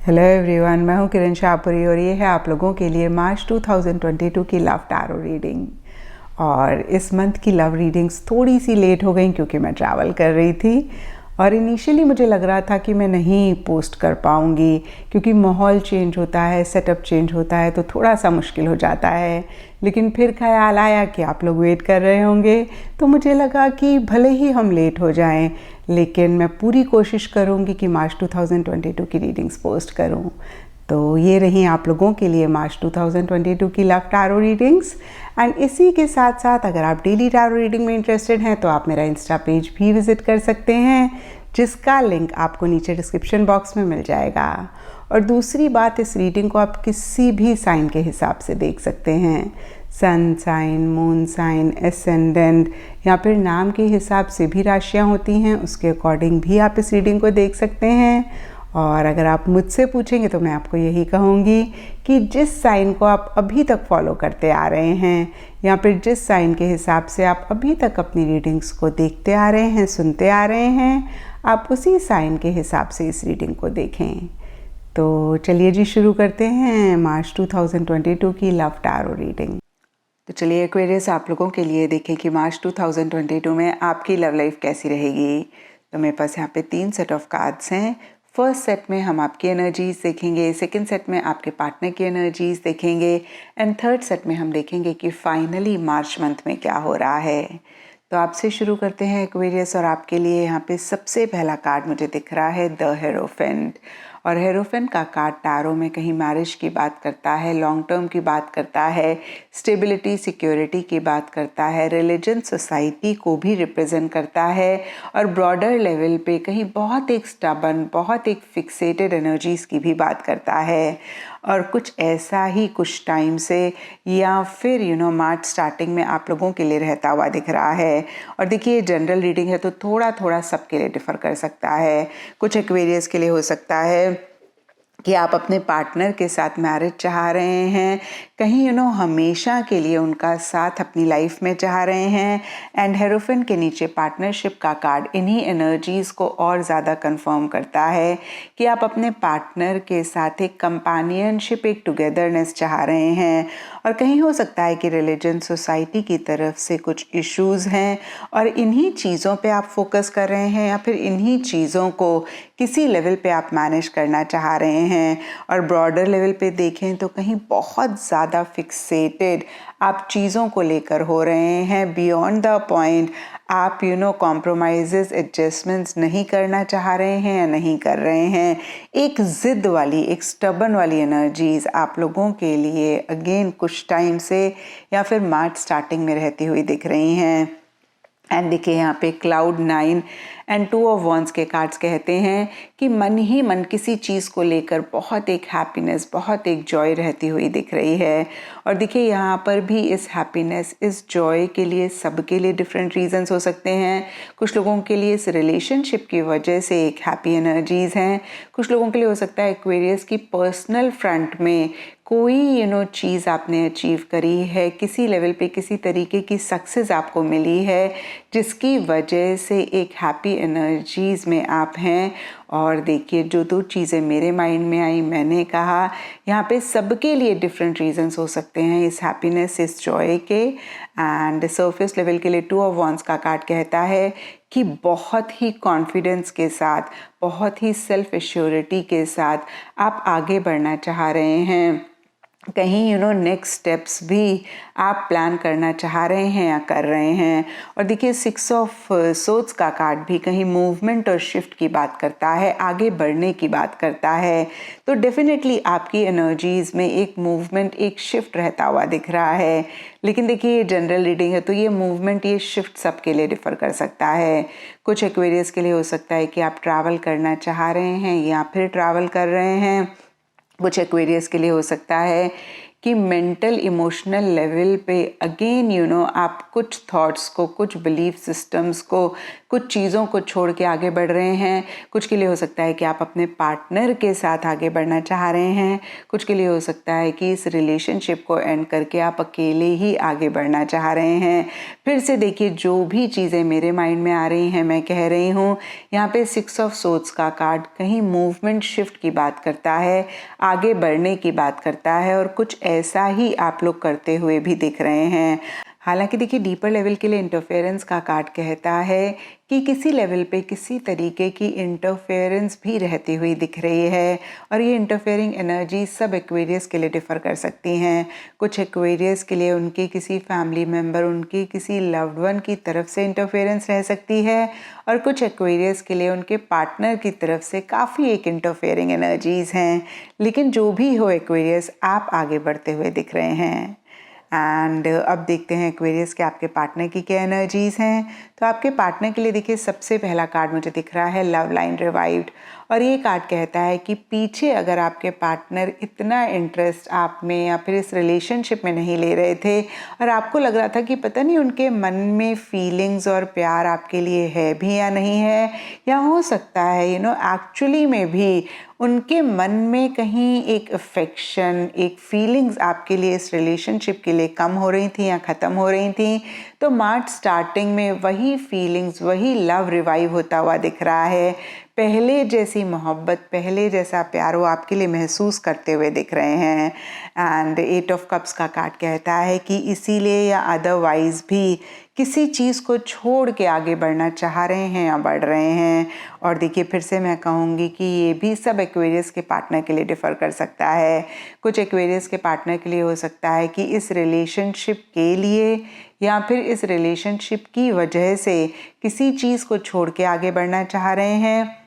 Hello everyone, मैं हूं किरण शाहपुरी और ये है आप लोगों के लिए मार्च 2022 की लव टैरो रीडिंग। और इस मंथ की लव रीडिंग्स थोड़ी सी लेट हो गई क्योंकि मैं ट्रैवल कर रही थी और इनिशियली मुझे लग रहा था कि मैं नहीं पोस्ट कर पाऊँगी क्योंकि माहौल चेंज होता है, सेटअप चेंज होता है तो थोड़ा सा मुश्किल हो जाता है। लेकिन फिर ख्याल आया कि आप लोग वेट कर रहे होंगे तो मुझे लगा कि भले ही हम लेट हो जाएं लेकिन मैं पूरी कोशिश करूंगी कि मार्च 2022 की रीडिंग्स पोस्ट करूं। तो ये रही आप लोगों के लिए मार्च 2022 की लव टैरो रीडिंग्स। एंड इसी के साथ साथ अगर आप डेली टैरो रीडिंग में इंटरेस्टेड हैं तो आप मेरा इंस्टा पेज भी विजिट कर सकते हैं जिसका लिंक आपको नीचे डिस्क्रिप्शन बॉक्स में मिल जाएगा। और दूसरी बात, इस रीडिंग को आप किसी भी साइन के हिसाब से देख सकते हैं, sun sign, moon sign, ascendant या फिर नाम के हिसाब से भी राशियाँ होती हैं, उसके अकॉर्डिंग भी आप इस रीडिंग को देख सकते हैं। और अगर आप मुझसे पूछेंगे तो मैं आपको यही कहूँगी कि जिस साइन को आप अभी तक फॉलो करते आ रहे हैं या फिर जिस साइन के हिसाब से आप अभी तक अपनी रीडिंग्स को देखते आ रहे हैं, सुनते आ रहे हैं, आप उसी साइन के हिसाब से इस रीडिंग को देखें। तो चलिए जी, शुरू करते हैं मार्च 2022 की लव टैरो रीडिंग। तो चलिए एक्वेरियस, आप लोगों के लिए देखें कि मार्च 2022 में आपकी लव लाइफ कैसी रहेगी। तो मेरे पास यहाँ पे 3 सेट ऑफ कार्ड्स हैं। फर्स्ट सेट में हम आपकी एनर्जीज देखेंगे, सेकंड सेट में आपके पार्टनर की एनर्जीज देखेंगे एंड थर्ड सेट में हम देखेंगे कि फाइनली मार्च मंथ में क्या हो रहा है। तो आपसे शुरू करते हैं एक्वेरियस, और आपके लिए यहाँ पे सबसे पहला कार्ड मुझे दिख रहा है द हेरोफेंट। और हेरोफेंट का कार्ड टैरो में कहीं मैरिज की बात करता है, लॉन्ग टर्म की बात करता है, स्टेबिलिटी सिक्योरिटी की बात करता है, रिलीजन सोसाइटी को भी रिप्रेजेंट करता है और ब्रॉडर लेवल पे कहीं बहुत एक स्टबन, बहुत एक फिक्सेटेड एनर्जीज की भी बात करता है। और कुछ ऐसा ही कुछ टाइम से या फिर मार्च स्टार्टिंग में आप लोगों के लिए रहता हुआ दिख रहा है। और देखिए, जनरल रीडिंग है तो थोड़ा थोड़ा सबके लिए डिफर कर सकता है। कुछ एक्वेरियस के लिए हो सकता है कि आप अपने पार्टनर के साथ मैरिज चाह रहे हैं, कहीं हमेशा के लिए उनका साथ अपनी लाइफ में चाह रहे हैं। एंड हेरोफेंट के नीचे पार्टनरशिप का कार्ड इन्हीं एनर्जीज को और ज़्यादा कंफर्म करता है कि आप अपने पार्टनर के साथ एक कंपेनियनशिप, एक टुगेदरनेस चाह रहे हैं। और कहीं हो सकता है कि रिलीजन सोसाइटी की तरफ से कुछ इश्यूज हैं और इन्हीं चीज़ों पे आप फोकस कर रहे हैं या फिर इन्हीं चीज़ों को किसी लेवल पे आप मैनेज करना चाह रहे हैं। और ब्रॉडर लेवल पे देखें तो कहीं बहुत ज़्यादा फिक्सेटेड आप चीज़ों को लेकर हो रहे हैं, बियॉन्ड द पॉइंट आप कॉम्प्रोमाइजेस, एडजस्टमेंट्स नहीं करना चाह रहे हैं या नहीं कर रहे हैं। एक ज़िद वाली, एक स्टबन वाली एनर्जीज आप लोगों के लिए अगेन कुछ टाइम से या फिर मार्च स्टार्टिंग में रहती हुई दिख रही हैं। एंड देखिए, यहाँ पे क्लाउड 9 एंड 2 ऑफ वॉन्ड्स के कार्ड्स कहते हैं कि मन ही मन किसी चीज़ को लेकर बहुत एक हैप्पीनेस, बहुत एक जॉय रहती हुई दिख रही है। और देखिए, यहाँ पर भी इस हैप्पीनेस, इस जॉय के लिए सबके लिए डिफरेंट रीजंस हो सकते हैं। कुछ लोगों के लिए इस रिलेशनशिप की वजह से एक हैप्पी एनर्जीज हैं, कुछ लोगों के लिए हो सकता है एक्वेरियस की पर्सनल फ्रंट में कोई चीज़ आपने अचीव करी है, किसी लेवल पे किसी तरीके की सक्सेस आपको मिली है जिसकी वजह से एक हैप्पी एनर्जीज में आप हैं। और देखिए, जो 2 चीज़ें मेरे माइंड में आई, मैंने कहा यहाँ पे सबके लिए डिफरेंट रीजंस हो सकते हैं इस हैप्पीनेस, इस जॉय के। एंड सरफेस लेवल के लिए 2 ऑफ वॉन्ड्स का कार्ड कहता है कि बहुत ही कॉन्फिडेंस के साथ, बहुत ही सेल्फ एश्योरिटी के साथ आप आगे बढ़ना चाह रहे हैं। कहीं नेक्स्ट स्टेप्स भी आप प्लान करना चाह रहे हैं या कर रहे हैं। और देखिए, 6 ऑफ सोर्ड्स का कार्ड भी कहीं मूवमेंट और शिफ्ट की बात करता है, आगे बढ़ने की बात करता है। तो डेफिनेटली आपकी एनर्जीज में एक मूवमेंट, एक शिफ्ट रहता हुआ दिख रहा है। लेकिन देखिए, ये जनरल रीडिंग है तो ये मूवमेंट, ये शिफ्ट सबके लिए डिफर कर सकता है। कुछ एक्वेरियस के लिए हो सकता है कि आप ट्रैवल करना चाह रहे हैं या फिर ट्रैवल कर रहे हैं। कुछ एक्वेरियस के लिए हो सकता है कि मेंटल इमोशनल लेवल पे अगेन आप कुछ थॉट्स को, कुछ बिलीफ सिस्टम्स को, कुछ चीज़ों को छोड़ के आगे बढ़ रहे हैं। कुछ के लिए हो सकता है कि आप अपने पार्टनर के साथ आगे बढ़ना चाह रहे हैं, कुछ के लिए हो सकता है कि इस रिलेशनशिप को एंड करके आप अकेले ही आगे बढ़ना चाह रहे हैं। फिर से देखिए, जो भी चीज़ें मेरे माइंड में आ रही हैं मैं कह रही हूँ। यहाँ पे 6 ऑफ सोर्ड्स का कार्ड कहीं मूवमेंट शिफ्ट की बात करता है, आगे बढ़ने की बात करता है, और कुछ ऐसा ही आप लोग करते हुए भी दिख रहे हैं। हालांकि देखिए, डीपर लेवल के लिए इंटरफेरेंस का कार्ड कहता है कि किसी लेवल पे किसी तरीके की इंटरफेरेंस भी रहती हुई दिख रही है, और ये इंटरफेयरिंग एनर्जी सब एक्वेरियस के लिए डिफ़र कर सकती हैं। कुछ एक्वेरियस के लिए उनके किसी फैमिली मेम्बर, उनके किसी लव्ड वन की तरफ से इंटरफेरेंस रह सकती है, और कुछ एक्वेरियस के लिए उनके पार्टनर की तरफ से काफ़ी एक इंटरफेयरिंग एनर्जीज़ हैं। लेकिन जो भी हो एक्वेरियस, आप आगे बढ़ते हुए दिख रहे हैं। एंड अब देखते हैं एक्वेरियस के आपके पार्टनर की क्या एनर्जीज़ हैं। तो आपके पार्टनर के लिए देखिए, सबसे पहला कार्ड मुझे दिख रहा है लव लाइन रिवाइव्ड, और ये कार्ड कहता है कि पीछे अगर आपके पार्टनर इतना इंटरेस्ट आप में या फिर इस रिलेशनशिप में नहीं ले रहे थे, और आपको लग रहा था कि पता नहीं उनके मन में फीलिंग्स और प्यार आपके लिए है भी या नहीं है, या हो सकता है एक्चुअली में भी उनके मन में कहीं एक अफेक्शन, एक फीलिंग्स आपके लिए इस रिलेशनशिप के लिए कम हो रही थी या ख़त्म हो रही थी। तो मार्च स्टार्टिंग में वही फीलिंग्स, वही लव रिवाइव होता हुआ दिख रहा है। पहले जैसी मोहब्बत, पहले जैसा प्यार वो आपके लिए महसूस करते हुए दिख रहे हैं। एंड 8 ऑफ कप्स का कार्ड कहता है कि इसीलिए या अदरवाइज भी किसी चीज़ को छोड़ के आगे बढ़ना चाह रहे हैं या बढ़ रहे हैं। और देखिए, फिर से मैं कहूँगी कि ये भी सब एक्वेरियस के पार्टनर के लिए डिफ़र कर सकता है। कुछ एक्वेरियस के पार्टनर के लिए हो सकता है कि इस रिलेशनशिप के लिए या फिर इस रिलेशनशिप की वजह से किसी चीज़ को छोड़ के आगे बढ़ना चाह रहे हैं।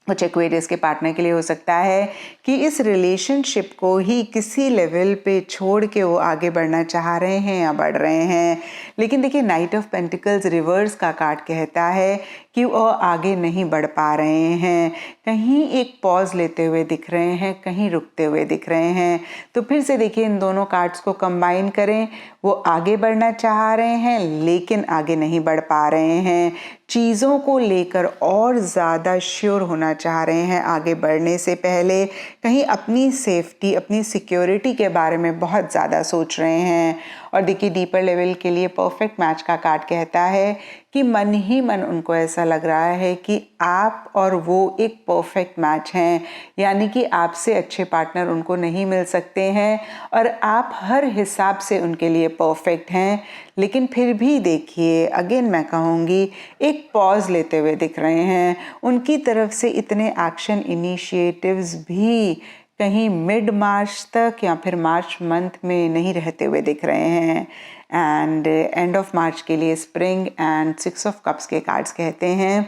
कुछ एक्वेरियस के पार्टनर के लिए हो सकता है कि इस रिलेशनशिप को ही किसी लेवल पे छोड़ के वो आगे बढ़ना चाह रहे हैं या बढ़ रहे हैं। लेकिन देखिए, नाइट ऑफ पेंटिकल्स रिवर्स का कार्ड कहता है कि वो आगे नहीं बढ़ पा रहे हैं, कहीं एक पॉज लेते हुए दिख रहे हैं, कहीं रुकते हुए दिख रहे हैं। तो फिर से देखिए, इन दोनों कार्ड्स को कंबाइन करें, वो आगे बढ़ना चाह रहे हैं लेकिन आगे नहीं बढ़ पा रहे हैं, चीज़ों को लेकर और ज़्यादा श्योर होना चाह रहे हैं आगे बढ़ने से पहले, कहीं अपनी सेफ्टी, अपनी सिक्योरिटी के बारे में बहुत ज़्यादा सोच रहे हैं। और देखिए, डीपर लेवल के लिए परफेक्ट मैच का कार्ड कहता है कि मन ही मन उनको ऐसा लग रहा है कि आप और वो एक परफेक्ट मैच हैं, यानी कि आपसे अच्छे पार्टनर उनको नहीं मिल सकते हैं, और आप हर हिसाब से उनके लिए परफेक्ट हैं। लेकिन फिर भी देखिए, अगेन मैं कहूँगी, एक पॉज लेते हुए दिख रहे हैं। उनकी तरफ से इतने एक्शन इनिशिएटिव्स भी कहीं मिड मार्च तक या फिर मार्च मंथ में नहीं रहते हुए दिख रहे हैं। एंड एंड ऑफ मार्च के लिए स्प्रिंग एंड 6 ऑफ कप्स के कार्ड्स कहते हैं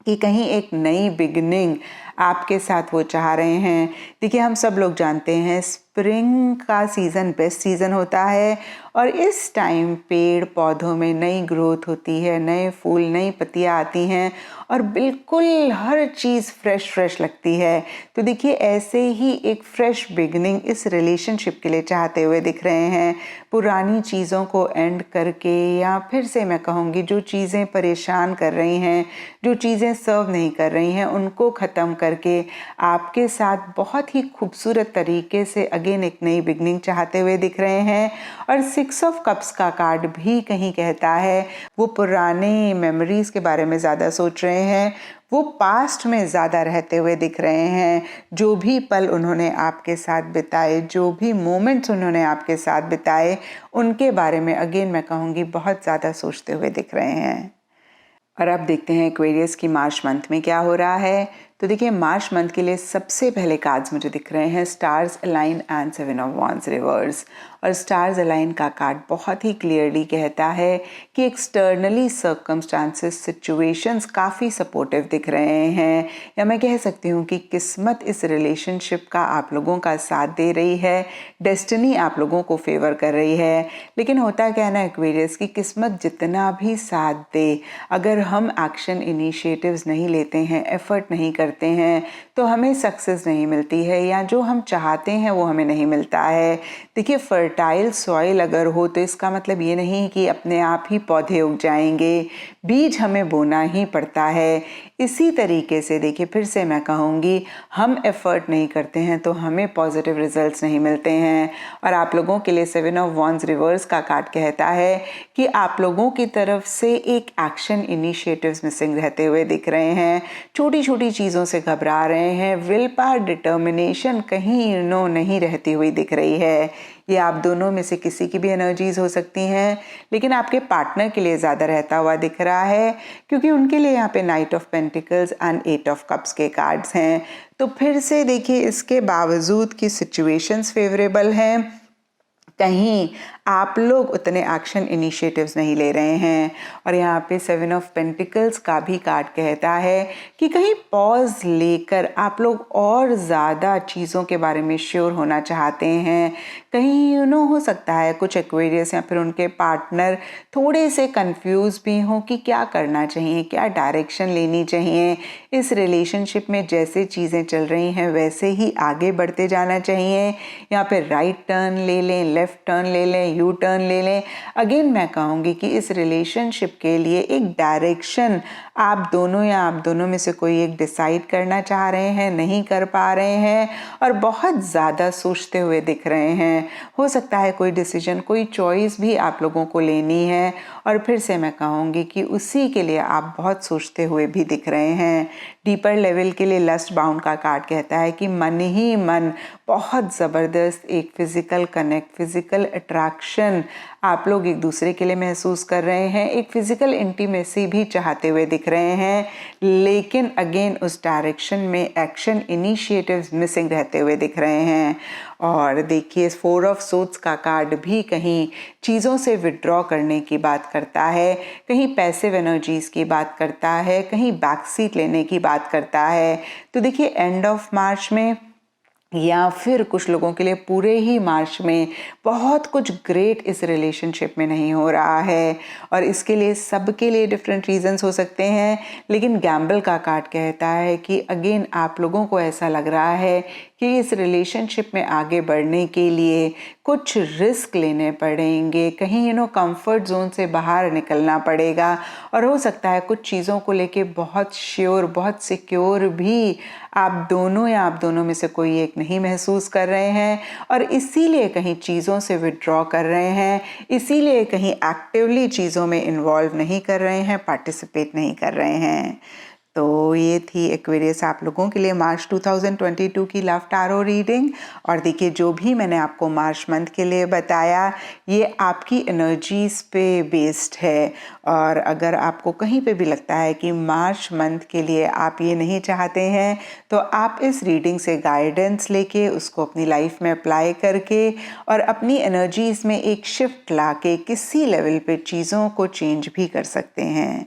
कि कहीं एक नई बिगिनिंग आपके साथ वो चाह रहे हैं। देखिए, हम सब लोग जानते हैं स्प्रिंग का सीज़न बेस्ट सीज़न होता है, और इस टाइम पेड़ पौधों में नई ग्रोथ होती है, नए फूल, नई पत्तियाँ आती हैं, और बिल्कुल हर चीज़ फ्रेश लगती है। तो देखिए, ऐसे ही एक फ्रेश बिगिनिंग इस रिलेशनशिप के लिए चाहते हुए दिख रहे हैं। पुरानी चीज़ों को एंड करके, या फिर से मैं कहूँगी, जो चीज़ें परेशान कर रही हैं, जो चीज़ें सर्व नहीं कर रही हैं, उनको ख़त्म करके आपके साथ बहुत ही खूबसूरत तरीके से अगेन एक नई बिगनिंग चाहते हुए दिख रहे हैं। और 6 ऑफ कप्स का कार्ड भी कहीं कहता है वो पुराने मेमोरीज के बारे में ज़्यादा सोच रहे हैं, वो पास्ट में ज़्यादा रहते हुए दिख रहे हैं। जो भी पल उन्होंने आपके साथ बिताए, जो भी मोमेंट्स उन्होंने आपके साथ बिताए, उनके बारे में अगेन मैं कहूँगी बहुत ज़्यादा सोचते हुए दिख रहे हैं। और अब देखते हैं एक्वेरियस की मार्च मंथ में क्या हो रहा है। तो देखिए, मार्च मंथ के लिए सबसे पहले कार्ड्स मुझे दिख रहे हैं stars align and 7 of wands reverse. और स्टार्स अलाइन का कार्ड बहुत ही क्लियरली कहता है कि एक्सटर्नली सर्कमस्टांसेस सिचुएशंस काफ़ी सपोर्टिव दिख रहे हैं, या मैं कह सकती हूँ कि किस्मत इस रिलेशनशिप का आप लोगों का साथ दे रही है, डेस्टिनी आप लोगों को फेवर कर रही है। लेकिन होता क्या है ना एक्वेरियस की किस्मत जितना भी साथ दे, अगर हम एक्शन इनिशिएटिव्स नहीं लेते हैं, एफर्ट नहीं करते हैं, तो हमें सक्सेस नहीं मिलती है, या जो हम चाहते हैं वो हमें नहीं मिलता है। देखिए फर्टाइल सॉइल अगर हो तो इसका मतलब ये नहीं कि अपने आप ही पौधे उग जाएंगे, बीज हमें बोना ही पड़ता है। इसी तरीके से देखिए फिर से मैं कहूँगी, हम एफर्ट नहीं करते हैं तो हमें पॉजिटिव रिजल्ट्स नहीं मिलते हैं। और आप लोगों के लिए 7 ऑफ वॉन्ड्स रिवर्स का कार्ड कहता है कि आप लोगों की तरफ से एक एक्शन इनिशिएटिव्स मिसिंग रहते हुए दिख रहे हैं, छोटी छोटी चीज़ों से घबरा रहे हैं, विल पावर डिटर्मिनेशन कहीं नहीं रहती हुई दिख रही है। ये आप दोनों में से किसी की भी एनर्जीज हो सकती हैं, लेकिन आपके पार्टनर के लिए ज़्यादा रहता हुआ दिख रहा है, क्योंकि उनके लिए यहाँ पे night of pentacles and 8 of cups के कार्ड्स हैं। तो फिर से देखिए इसके बावजूद कि सिचुएशंस फेवरेबल हैं, कहीं आप लोग उतने एक्शन इनिशिएटिव्स नहीं ले रहे हैं। और यहाँ पे 7 ऑफ पेंटिकल्स का भी कार्ड कहता है कि कहीं पॉज लेकर आप लोग और ज़्यादा चीज़ों के बारे में श्योर होना चाहते हैं। कहीं हो सकता है कुछ एक्वेरियस या फिर उनके पार्टनर थोड़े से कंफ्यूज भी हों कि क्या करना चाहिए, क्या डायरेक्शन लेनी चाहिए इस रिलेशनशिप में। जैसे चीज़ें चल रही हैं वैसे ही आगे बढ़ते जाना चाहिए, या फिर राइट टर्न ले लें, लेफ्ट टर्न ले लें, यू टर्न ले लें। अगेन मैं कहूँगी कि इस रिलेशनशिप के लिए एक डायरेक्शन आप दोनों या आप दोनों में से कोई एक डिसाइड करना चाह रहे हैं, नहीं कर पा रहे हैं और बहुत ज़्यादा सोचते हुए दिख रहे हैं। हो सकता है कोई डिसीजन, कोई चॉइस भी आप लोगों को लेनी है, और फिर से मैं कहूँगी कि उसी के लिए आप बहुत सोचते हुए भी दिख रहे हैं। डीपर लेवल के लिए लस्ट बाउंड का कार्ड कहता है कि मन ही मन बहुत ज़बरदस्त एक फिज़िकल कनेक्ट, फिज़िकल अट्रैक्शन आप लोग एक दूसरे के लिए महसूस कर रहे हैं, एक फिज़िकल इंटीमेसी भी चाहते हुए दिख रहे हैं। लेकिन अगेन उस डायरेक्शन में एक्शन इनिशिएटिव्स मिसिंग रहते हुए दिख रहे हैं। और देखिए 4 ऑफ सोर्ड्स का कार्ड भी कहीं चीज़ों से विड्रॉ करने की बात करता है, कहीं पैसिव एनर्जीज़ की बात करता है, कहीं बैक सीट लेने की बात करता है। तो देखिए एंड ऑफ मार्च में या फिर कुछ लोगों के लिए पूरे ही मार्च में बहुत कुछ ग्रेट इस रिलेशनशिप में नहीं हो रहा है, और इसके लिए सबके लिए डिफरेंट रीजंस हो सकते हैं। लेकिन गैम्बल का कार्ड कहता है कि अगेन आप लोगों को ऐसा लग रहा है कि इस रिलेशनशिप में आगे बढ़ने के लिए कुछ रिस्क लेने पड़ेंगे, कहीं कंफर्ट जोन से बाहर निकलना पड़ेगा, और हो सकता है कुछ चीज़ों को लेके बहुत श्योर, बहुत सिक्योर भी आप दोनों या आप दोनों में से कोई एक नहीं महसूस कर रहे हैं, और इसीलिए कहीं चीज़ों से विड्रॉ कर रहे हैं, इसीलिए कहीं एक्टिवली चीज़ों में इन्वॉल्व नहीं कर रहे हैं, पार्टिसिपेट नहीं कर रहे हैं। तो ये थी एक्वेरियस आप लोगों के लिए मार्च 2022 की लव टैरो रीडिंग। और देखिए जो भी मैंने आपको मार्च मंथ के लिए बताया ये आपकी एनर्जीज पे बेस्ड है, और अगर आपको कहीं पे भी लगता है कि मार्च मंथ के लिए आप ये नहीं चाहते हैं तो आप इस रीडिंग से गाइडेंस लेके उसको अपनी लाइफ में अप्लाई करके और अपनी एनर्जीज में एक शिफ्ट लाके किसी लेवल पे चीज़ों को चेंज भी कर सकते हैं।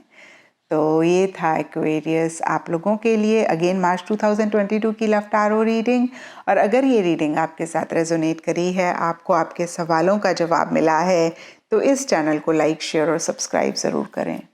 तो ये था एक्वेरियस आप लोगों के लिए अगेन मार्च 2022 की लव टैरो रीडिंग। और अगर ये रीडिंग आपके साथ रेजोनेट करी है, आपको आपके सवालों का जवाब मिला है, तो इस चैनल को लाइक, शेयर और सब्सक्राइब ज़रूर करें।